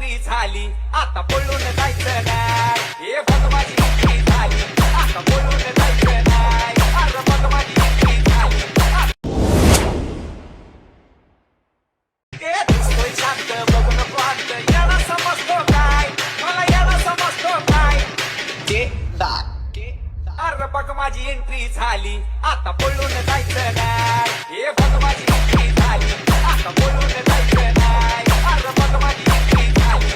Entry झाली, आता पळून जायचं नाही. हे बघ माझी एंट्री झाली, आता पळून जायचं नाही. अरे बघ माझी एंट्री झाली. ते दिसतोय शांत, बघू नको अंत. याला समजतो काय, मला याला समजतो काय. अरे बघ माझी एंट्री झाली, आता पळून जायचं नाही. हे बघ माझी एंट्री झाली, आता पळून जायचं नाही. अरे बघ माझी एंट्री झाली.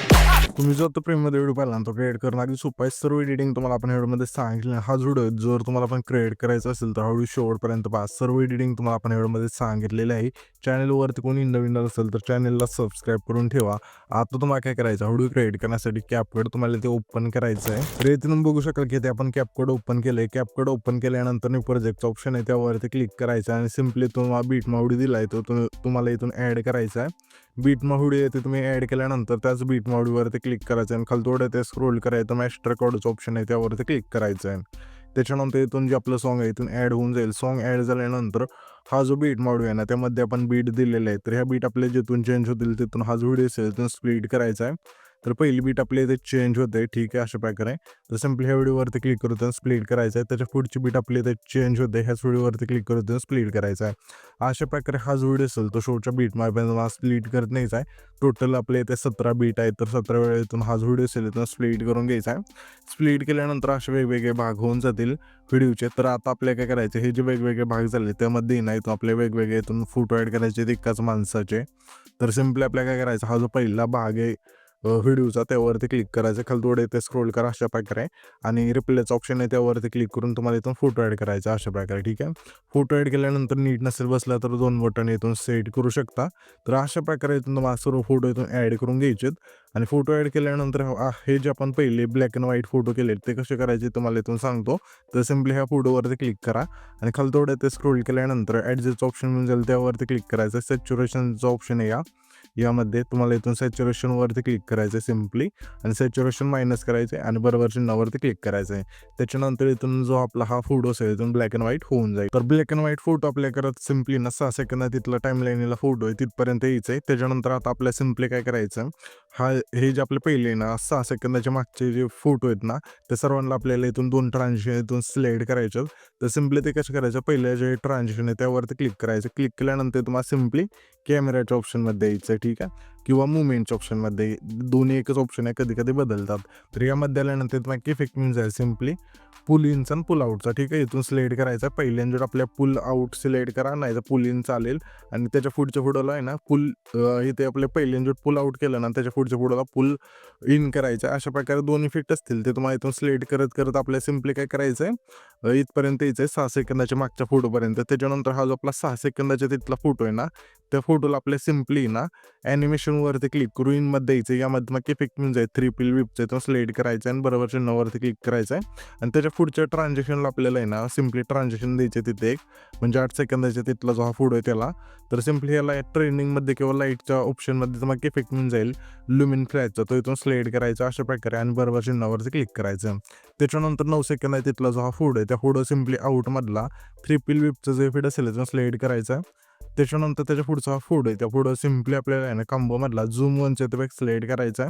तुम्ही जो आता प्रेममध्ये व्हिडिओ पाहिला तो क्रिएट करणं अगदी सोपं आहे. सर्व एडिटिंग तुम्हाला आपण व्हिडिओमध्ये सांगितलं. हा व्हिडिओ जर तुम्हाला पण क्रिएट करायचा असेल तर हा व्हिडिओ शेवटपर्यंत पहा. सर्व एडिटिंग तुम्हाला आपण व्हिडिओमध्ये सांगितलेलं आहे. चॅनलवरती कोणी नवीन असेल तर चॅनलला सबस्क्राईब करून ठेवा. आता तुम्हाला काय करायचं, व्हिडिओ क्रिएट करण्यासाठी कॅपकट तुम्हाला ते ओपन करायचं आहे. तर इथून बघू शकाल की ते आपण कॅपकट ओपन केलंय. कॅपकट ओपन केल्यानंतर प्रोजेक्टचा ऑप्शन आहे त्यावरती क्लिक करायचं आणि सिम्पली तुम्हाला बीट मावडी दिलाय तो तुम्हाला इथून ऍड करायचा आहे. बीट मावडी येते तुम्ही ऍड केल्यानंतर त्याच बीट मावडीवरती क्लिक करायचं आणि खाली थोडं ते स्क्रोल करायचं. मास्टर रेकॉर्डचं ऑप्शन आहे त्यावरती क्लिक करायचं आहे. त्याच्यानंतर इथून जे आपलं सॉन्ग आहे इथून ऍड होऊन जाईल. सॉन्ग ऍड झाल्यानंतर हा जो बीट मावडी आहे ना त्यामध्ये आपण बीट दिलेला आहे. तर ह्या बीट आपले जिथून चेंज होतील तिथून हा जो व्हिडिओ असेल तिथून स्प्लिट करायचा आहे. तर पहिली बीट आपल्या इथे चेंज होते, ठीक आहे, अशा प्रकारे. तर सिम्पली ह्या व्हिडिओवरती क्लिक करून स्प्लिट करायचं आहे. त्याच्या पुढची बीट आपली इथे चेंज होते, ह्याच व्हिडिओवरती क्लिक करून स्प्लिट करायचा आहे. अशा प्रकारे हा जो व्हिडिओ असेल तो शोच्या बीट मला स्प्लिट करत न्यायचा आहे. टोटल आपल्या इथे 17 बीट आहेत. तर 17 वेळा इथून हा जो व्हिडिओ असेल इथून स्प्लिट करून घ्यायचा आहे. स्प्लिट केल्यानंतर असे वेगवेगळे भाग होऊन जातील व्हिडिओचे. तर आता आपल्याला काय करायचे, हे जे वेगवेगळे भाग झाले त्यामध्ये ना इथून आपले वेगवेगळे इथून फोटो ॲड करायचे एकाच माणसाचे. तर सिम्पली आपल्याला काय करायचं, हा जो पहिला भाग आहे व्हिडिओचा त्यावरती क्लिक करायचं. खाली थोडे ते स्क्रोल करा अशा प्रकारे आणि रिप्लेचं ऑप्शन आहे त्यावरती क्लिक करून तुम्हाला इथून फोटो ॲड करायचा अशा प्रकारे, ठीक आहे. फोटो ॲड केल्यानंतर नीट नसेल बसला तर 2 बटन इथून सेट करू शकता. तर अशा प्रकारे इथून तुम्हाला सर्व फोटो इथून ॲड करून घ्यायचे आणि फोटो ॲड केल्यानंतर हे जे आपण पहिले ब्लॅक अँड व्हाईट फोटो केले ते कसे करायचे तुम्हाला इथून सांगतो. तर सिम्पली ह्या फोटोवरती क्लिक करा आणि खाली थोडं ते स्क्रोल केल्यानंतर ॲडजस्टचं ऑप्शन मिळून जाईल त्यावरती क्लिक करायचं. सॅच्युरेशनचं ऑप्शन आहे यामध्ये तुम्हाला इथून सॅच्युरेशनवरती क्लिक करायचं आहे सिम्पली आणि सॅच्युरेशन मायनस करायचं आहे आणि बरोबर चिन्हावरती क्लिक करायचं आहे. त्याच्यानंतर इथून जो आपला हा फोटो असेल इथून ब्लॅक अँड व्हाईट होऊन जाईल. तर ब्लॅक अँड व्हाईट फोटो आपल्या करत सिम्पली 6 सेकंदात तिथला टाईमलाईनला फोटो आहे तिथपर्यंत यायचं आहे. त्याच्यानंतर आता आपल्या सिम्पली काय करायचं, हे जे आपले पहिले ना 6 सेकंदाच्या मागचे जे फोटो आहेत ना त्या सर्वांना आपल्याला इथून 2 ट्रान्झिशन इथून सिलेक्ट करायचं. तर सिम्पली ते कसं करायचं, पहिलं जे ट्रान्झिशन आहे त्यावरती क्लिक करायचं. क्लिक केल्यानंतर तुम्हाला सिम्पली कॅमेराच्या ऑप्शनमध्ये यायचं, ठीक आहे, किंवा मुवमेंटच्या ऑप्शनमध्ये. दोन्ही एकच ऑप्शन आहे, कधी कधी बदलतात. तर यामध्ये आल्यानंतर तुम्हाला इफेक्ट मिळून जाईल सिम्पली पुल इनचा आणि पुल आउटचा, ठीक आहे. इथून सिलेक्ट करायचा. पहिल्यांदा आपल्या पुल आउट सिलेक्ट करा, नाही तर पुल इन चालेल आणि त्याच्या पुढच्या फोटोला आहे ना पुल इथे आपल्या पहिल्यांदा पुल आउट केलं ना त्याच्या पुढच्या फोटोला पुल इन करायचं. अशा प्रकारे 2 इफेक्ट असतील ते तुम्हाला इथून सिलेक्ट करत करत आपल्या सिम्पली काय करायचं आहे, इथपर्यंत यायचं आहे 6 सेकंदाच्या मागच्या फोटोपर्यंत. त्याच्यानंतर हा जो आपला 6 सेकंदाच्या तिथला फोटो आहे ना त्या फोटोला आपल्या सिम्पली ना ॲनिमेशनवरती क्लिक करून इनमध्ये द्यायचं. यामध्ये मग इफेक्ट मिळून जाईल 3 पिल विपचं इथून सिलेक्ट करायचं आणि बरोबर चिन्हावरती क्लिक करायचं आहे आणि त्याच्या पुढच्या ट्रान्झॅक्शनला आपल्याला आहे ना सिम्पली ट्रान्झॅक्शन द्यायचे तिथे एक, म्हणजे 8 सेकंदाच्या तिथला जो हा फोटो आहे त्याला. तर सिम्पली याला ट्रेंडिंगमध्ये किंवा लाईटच्या ऑप्शनमध्ये मग इफेक्ट मिळून जाईल लुमिन फ्लॅशचा, तो इथून सिलेक्ट करायचा अशा प्रकारे आणि बरोबर चिन्हावरती क्लिक करायचं. त्याच्यानंतर 9 सेकंद आहे तिथला जो हा फोटो आहे त्या फोटो सिम्पली आउटमधला 3 पिल विपचं जे इफेक्ट असेल इथून सिलेक्ट करायचा. त्याच्यानंतर त्याच्या पुढचा हा फोटो आहे त्या फोटो सिम्पली आपल्याला आहे ना कॉम्बोमधला झूम 1चा इफेक्ट सिलेक्ट करायचा.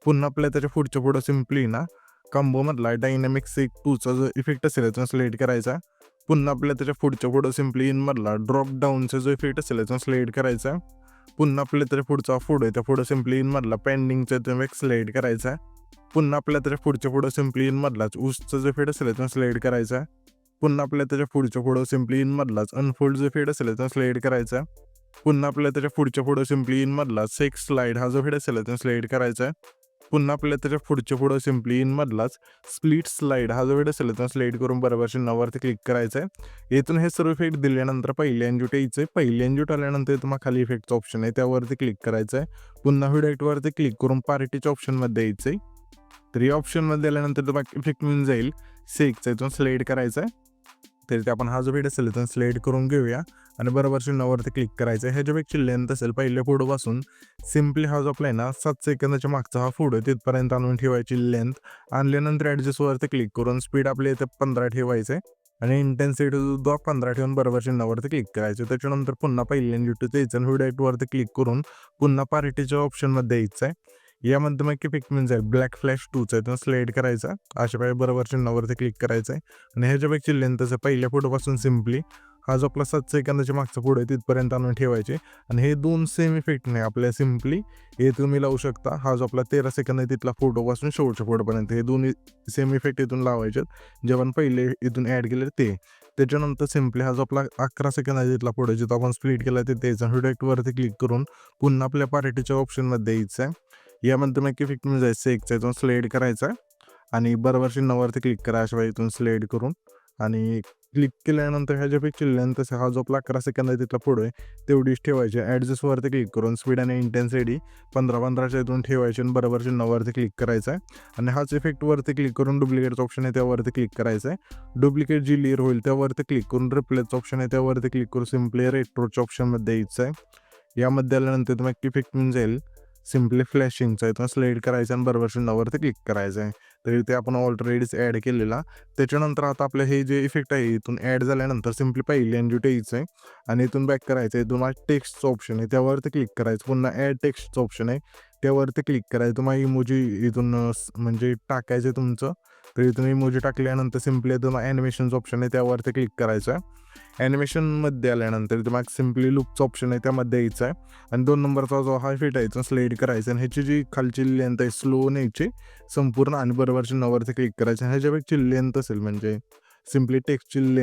पुन्हा आपल्याला त्याच्या पुढच्या फोटो सिम्पली ना कॉम्बोमधला डायनॅमिक सिक 2चा जो इफेक्ट असेल इथून सिलेक्ट करायचा. पुन्हा आपल्याला त्याच्या पुढच्या फोटो सिम्पली इनमधला ड्रॉप डाऊनचा जो इफेक्ट असेल इथून सिलेक्ट करायचा. पुन्हा आपल्याला त्याच्या पुढचा फोटो आहे त्या फोटो सिम्पली इनमधला पेंडिंगचा इफेक्ट सिलेक्ट करायचा. पुन्हा आपल्याला त्याच्या पुढच्या फोटो सिम्पली इनमधलाच ऊसचा जो इफेक्ट असेल इथून सिलेक्ट करायचा. पुन्हा आपल्याला त्याच्या पुढच्या फोटो सिम्पली इनमधलाच अनफोल्ड जो फेड असेल इथून सिलेक्ट करायचा. पुन्हा आपल्याला त्याच्या पुढच्या फोटो सिम्पली इनमधला सेक्स स्लाइड हा जो फेड असेल इथून सिलेक्ट करायचा. पुन्हा आपल्याला त्याच्या पुढच्या फोटो सिम्पली इनमधलाच स्प्लिट स्लाइड हा जो फेड असेल इथून सिलेक्ट करून बरोबर चिन्हावरती क्लिक करायचं आहे. इथून हे सर्व इफेक्ट दिल्यानंतर पहिल्या एन्जूट यायचं आहे. पहिल्या एन्जूट आल्यानंतर तुम्हाला खाली इफेक्टचा ऑप्शन आहे त्यावरती क्लिक करायचं आहे. पुन्हा व्हिडिओवरती क्लिक करून पार्टीच्या ऑप्शनमध्ये यायचं आहे. तर या ऑप्शनमध्ये आल्यानंतर तुम्हाला इफेक्ट मिळून जाईल सेकचा, इथून सिलेक्ट करायचं आहे. तरी ते आपण हा जो व्हिडिओ असेल इथून सिलेक्ट करून घेऊया आणि बरोबर चिन्हावरती क्लिक करायचं आहे. ह्याच्यापेक्षा लेंथ असेल पहिल्या फोटोपासून सिम्पली हा जो आपला आहे ना 7 सेकंदाच्या मागचा हा फोटो आहे तिथपर्यंत आणून ठेवायची लेंथ. आणल्यानंतर ॲडजस्टवरती क्लिक करून स्पीड आपल्या इथे 15 ठेवायचं आहे आणि इंटेन्सिटी सुद्धा 15 ठेवून बरोबर चिन्हावरती क्लिक करायचं. त्याच्यानंतर पुन्हा पहिल्या युट्यूबच्या यायचं व्हिडिओवरती क्लिक करून पुन्हा पार्टीच्या ऑप्शनमध्ये यायचं आहे. यामध्ये मग इफेक्ट म्हणजे ब्लॅक फ्लॅश 2चा आहे, तो स्लाईड करायचा. अशा प्रकारे बरोबर चिन्हावरती क्लिक करायचं आहे आणि ह्याच्यापेक्षा लेंथचं पहिल्या फोटोपासून सिम्पली हा जो आपला 7 सेकंदाच्या मागचा फोटो आहे तिथपर्यंत आणून ठेवायचे आणि हे 2 सेम इफेक्ट नाही आपल्या सिम्पली हे तुम्ही लावू शकता. हा जो आपला 13 सेकंद आहे तिथला फोटोपासून शेवटच्या फोटोपर्यंत हे दोन्ही सेम इफेक्ट इथून लावायचे जे आपण पहिले इथून ॲड केले ते. त्याच्यानंतर सिम्पली हा जो आपला 11 सेकंद आहे तिथला फोटो जिथं आपण स्प्लिट केला ते द्यायचा. व्हिडिओवरती क्लिक करून पुन्हा आपल्या पार्टीच्या ऑप्शनमध्ये यायचं आहे. यामध्ये मग इफेक्ट म्हणजे जायचं एकचा इथून स्लाईड करायचा आहे आणि बरोबर चिन्हावरती क्लिक करा अशा वेळी इथून स्लाईड करून आणि क्लिक केल्यानंतर ह्याच्यापेक्षा लेंथ हा जो आपला 11 सेकंद आहे तिथला फोटो आहे तेवढीच ठेवायची. ॲडजस्टवरती क्लिक करून स्पीड आणि इंटेन्सिटी 15-15च्या इथून ठेवायची आणि बरोबर चिन्हावरती क्लिक करायचं आहे आणि हाच इफेक्टवरती क्लिक करून डुप्लिकेटचं ऑप्शन आहे त्यावरती क्लिक करायचं आहे. डुप्लिकेट जी लेअर होईल त्यावरती क्लिक करून रिप्लेसचं ऑप्शन आहे त्यावरती क्लिक करून सिम्पली रेट्रोच्या ऑप्शनमध्ये यायचं आहे. यामध्ये आल्यानंतर तुम्हाला इफेक्ट मिळून जाईल सिम्पली फ्लॅशिंगचा इथून स्लाईड करायचं आणि बरोबर चिन्हावरती क्लिक करायचं आहे. तर इथे आपण ऑलरेडीच ॲड केलेला. त्याच्यानंतर आता आपलं हे जे इफेक्ट आहे इथून ॲड झाल्यानंतर सिम्पली पहिले एन्जुट यायचं आहे आणि इथून बॅक करायचं आहे. तुम्हाला टेक्स्टचं ऑप्शन आहे त्यावरती क्लिक करायचं. पुन्हा ॲड टेक्स्टचं ऑप्शन आहे त्यावरती क्लिक करायचं. तुम्हाला इमोजी इथून म्हणजे टाकायचं आहे तुमचं. तर इथून इमोजी टाकल्यानंतर सिम्पली तुम्हाला ॲनिमेशनचं ऑप्शन आहे त्यावरती क्लिक करायचं आहे. ॲनिमेशनमध्ये आल्यानंतर तुम्हाला सिम्पली लुकचं ऑप्शन आहे त्यामध्ये यायचं आहे आणि 2 नंबरचा जो हा फिट आहे तो स्लाईड करायचा आणि ह्याची जी खालची लेंथ आहे स्लो न्यायची संपूर्ण आणि बरोबर चिन्हावरती क्लिक करायचं. ह्याच्यापेक्षा लेंथ असेल म्हणजे सिम्पली टेक्स्टची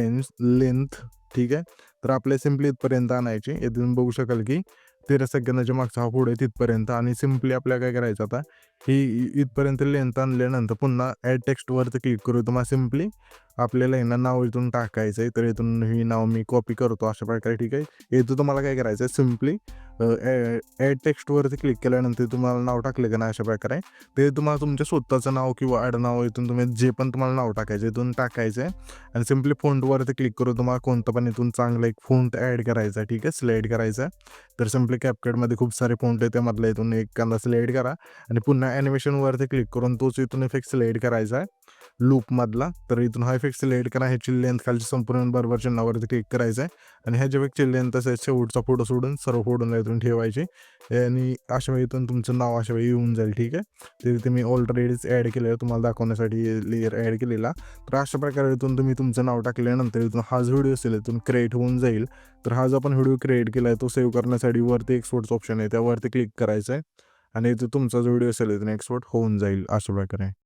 लेंथ ठीक आहे. तर आपल्या सिम्पली इथपर्यंत आणायची. इथून बघू शकाल की 13 सेकंदाच्या मागचा हा फोटो आहे तिथपर्यंत आणि सिम्पली आपल्याला काय करायचं आता ही इथपर्यंत लेंथ आणल्यानंतर पुन्हा ॲड टेक्स्टवरती क्लिक करू. तुम्हाला सिम्पली आपल्याला यांना नाव इथून टाकायचं आहे. तर इथून ही नाव मी कॉपी करतो अशा प्रकारे ठीक आहे. इथं तुम्हाला काय करायचं आहे सिम्पली ॲड टेक्स्टवरती क्लिक केल्यानंतर तुम्हाला नाव टाकलं का नाही अशा प्रकारे ते तुम्हाला तुमच्या स्वतःचं नाव किंवा आडनाव इथून तुम्ही जे पण तुम्हाला नाव टाकायचं इथून टाकायचं आहे आणि सिम्पली फोंटवरती क्लिक करून तुम्हाला कोणतं पण इथून चांगलं एक फोंट ॲड करायचा आहे ठीक आहे. स्लाईड करायचा आहे. तर सिम्पली कॅपकटमध्ये खूप सारे फोंट आहे त्यामधला इथून एखादा स्लाईड करा आणि पुन्हा ॲनिमेशनवरती क्लिक करून तोच इथून इफेक्ट स्लाईड करायचा आहे लूपमधला. तर इथून हा इफेक्ट सिलेक्ट करा. ह्याची लेंथ खालची संपूर्ण बरोबर चिन्हावरती क्लिक करायचं आहे आणि ह्याच्या इफेक्टची लेंथ असेल शेवटचा फोटो सोडून सर्व फोटोला इथून ठेवायची आणि अशा वेळी इथून तुमचं नाव अशा वेळी येऊन जाईल ठीक आहे. तर इथे मी ऑलरेडीच ॲड केलेलं आहे तुम्हाला दाखवण्यासाठी लेअर ॲड केलेला. तर अशा प्रकारे इथून तुम्ही तुमचं नाव टाकल्यानंतर इथून हा जो व्हिडिओ असेल इथून क्रिएट होऊन जाईल. तर हा जो आपण व्हिडिओ क्रिएट केला आहे तो सेव्ह करण्यासाठी वरती एक्सपोर्टचं ऑप्शन आहे त्यावरती क्लिक करायचं आहे आणि इथे तुमचा जो व्हिडिओ असेल इथून एक्सपोर्ट होऊन जाईल अशा प्रकारे.